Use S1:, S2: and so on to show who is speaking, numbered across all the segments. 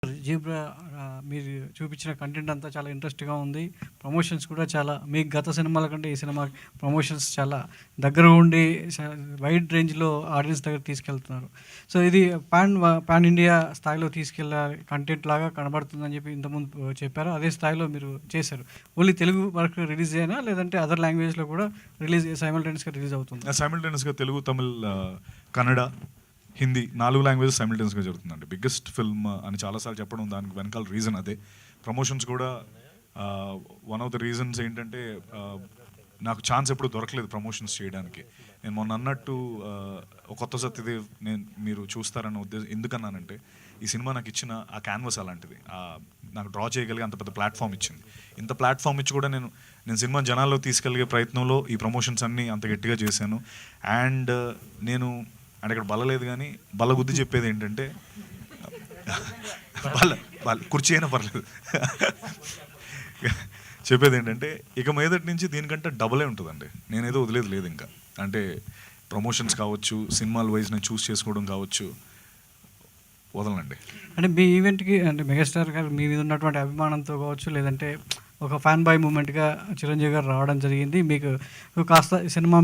S1: Zebra మీరు చూపించిన content అంతా చాలా ఇంట్రెస్ట్‌గా ఉంది. ప్రమోషన్స్ కూడా చాలా మీకు గత సినిమాల కంటే ఈ సినిమా ప్రమోషన్స్ చాలా దగ్గర ఉండి వైడ్ రేంజ్‌లో ఆడియన్స్ దగ్గరికి తీసుకెళ్తున్నారు. సో, ఇది పాన్ ఇండియా స్థాయిలో తీసుకెళ్ళే కంటెంట్ లాగా కనబడుతుందని చెప్పి ఇంతకుముందు చెప్పారు. అదే స్థాయిలో మీరు చేశారు. ఓన్లీ తెలుగు వరకు రిలీజ్ అయ్యేనా? లేదంటే అదర్ లాంగ్వేజ్‌లో కూడా సైమల్టేనియస్‌గా రిలీజ్ అవుతుందా?
S2: సైమల్టేనియస్‌గా తెలుగు, తమిళ్, కన్నడ, హిందీ 4 లాంగ్వేజెస్ సైమల్టేనియస్‌గా జరుగుతుందండి. బిగ్గెస్ట్ ఫిల్మ్ అని చాలాసార్లు చెప్పడం దానికి వెనకాల రీజన్ అదే. ప్రమోషన్స్ కూడా వన్ ఆఫ్ ద రీజన్స్ ఏంటంటే నాకు ఛాన్స్ ఎప్పుడు దొరకలేదు ప్రమోషన్స్ చేయడానికి. నేను మొన్న అన్నట్టు ఒక కొత్త సత్యదేవ్ మీరు చూస్తారన్న ఉద్దేశం ఎందుకన్నానంటే ఈ సినిమా నాకు ఇచ్చిన ఆ క్యాన్వస్ అలాంటిది. నాకు డ్రా చేయగలిగే అంత పెద్ద ప్లాట్ఫామ్ ఇచ్చింది. ఇంత ప్లాట్ఫామ్ ఇచ్చి కూడా నేను సినిమా జనాల్లో తీసుకెళ్ళే ప్రయత్నంలో ఈ ప్రమోషన్స్ అన్నీ అంత గట్టిగా చేశాను. అండ్ నేను అంటే ఇక్కడ బల్లలేదు కానీ బల్ల గుద్ది చెప్పేది ఏంటంటే కుర్చీ అయినా పర్లేదు చెప్పేది ఏంటంటే ఇక మీదటి నుంచి దీనికంటే డబలే ఉంటుందండి. నేనేదో వదిలేదు లేదు ఇంకా. అంటే ప్రమోషన్స్ కావచ్చు, సినిమాల వైజ్ నేను చూస్ చేసుకోవడం కావచ్చు, వదలండి.
S1: అంటే మీ ఈవెంట్‌కి అంటే మెగాస్టార్ గారు మీ మీద ఉన్నటువంటి అభిమానంతో కావచ్చు, లేదంటే ఒక ఫ్యాన్ బాయ్ మూమెంట్‌గా చిరంజీవి గారు రావడం జరిగింది. మీకు కాస్త సినిమా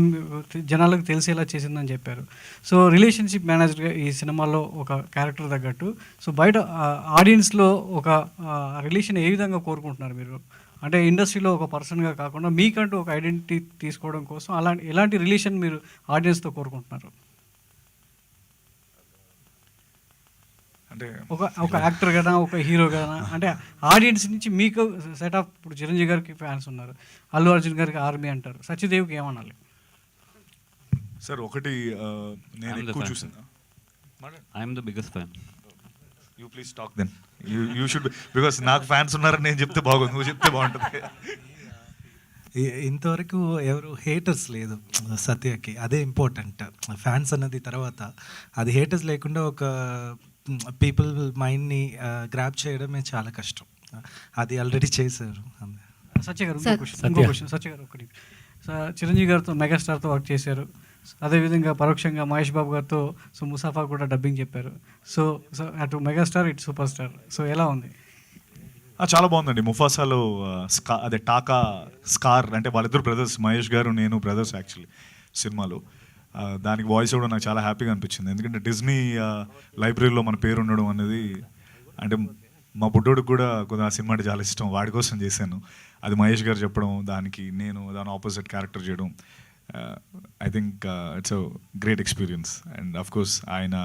S1: జనాలకు తెలిసేలా చేసిందని చెప్పారు. సో, రిలేషన్‌షిప్ మేనేజర్‌గా ఈ సినిమాలో ఒక క్యారెక్టర్ తగ్గట్టు సో, బయట ఆడియన్స్‌లో ఒక రిలేషన్ ఏ విధంగా కోరుకుంటున్నారు మీరు? అంటే ఇండస్ట్రీలో ఒక పర్సన్‌గా కాకుండా మీకంటూ ఒక ఐడెంటిటీ తీసుకోవడం కోసం ఎలాంటి రిలేషన్ మీరు ఆడియన్స్‌తో కోరుకుంటున్నారు?
S2: అంటే
S1: ఒక యాక్టర్ గానా, ఒక హీరో గానా, అంటే ఆడియన్స్ నుంచి మీకు సెట్ ఆఫ్ ఇప్పుడు చిరంజీవి గారికి ఫ్యాన్స్ ఉన్నారు. అల్లు అర్జున్ గారికి ఆర్మీ అంటారు. సత్యదేవ్‌కి ఏమనాలి?
S2: సార్ ఒకటి నేను ఎక్కువ చూసిన
S3: I'm the biggest fan.
S2: You please talk then. You should because నాకు ఫ్యాన్స్ ఉన్నారని నేను చెప్తే బాగుంది, నువ్వు చెప్తే బాగుంటుంది.
S4: ఇంతవరకు ఎవరు హేటర్స్ లేదు సత్యకి, అదే ఇంపార్టెంట్. ఫ్యాన్స్ అన్నది తర్వాత, అది హేటర్స్ లేకుండా ఒక పీపుల్ మైండ్ని గ్రాప్ చేయడమే చాలా కష్టం. అది ఆల్రెడీ చేశారు.
S1: సత్య గారు ఇంకో క్వశ్చన్ సత్య గారు ఒకటి చిరంజీవి గారితో మెగాస్టార్తో వర్క్ చేశారు. అదేవిధంగా పరోక్షంగా మహేష్ బాబు గారితో సో ముసాఫా కూడా డబ్బింగ్ చెప్పారు. సో అటు మెగాస్టార్ ఇటు సూపర్ స్టార్. సో ఎలా ఉంది?
S2: చాలా బాగుందండి. ముఫాసాలో అదే టాకా స్కార్ అంటే వాళ్ళిద్దరు బ్రదర్స్, మహేష్ గారు నేను బ్రదర్స్ యాక్చువల్లీ సినిమాలో. దానికి వాయిస్ కూడా నాకు చాలా హ్యాపీగా అనిపించింది. ఎందుకంటే డిజ్నీ లైబ్రరీలో మన పేరు ఉండడం అనేది, అంటే మా బుడ్డోడికి కూడా కొంచెం ఆ సినిమా అంటే చాలా ఇష్టం, వాడి కోసం చేశాను. అది మహేష్ గారు చెప్పడం, దానికి నేను దాని ఆపోజిట్ క్యారెక్టర్ చేయడం, I think it's a great experience. And of course ఆయన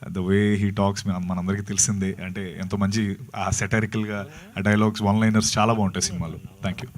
S2: ద వే హీ టాక్స్ మనందరికీ తెలిసిందే. అంటే ఎంతో మంచి ఆ సెటరికల్గా ఆ డైలాగ్స్, వన్ లైనర్స్ చాలా బాగుంటాయి సినిమాలో. Thank you.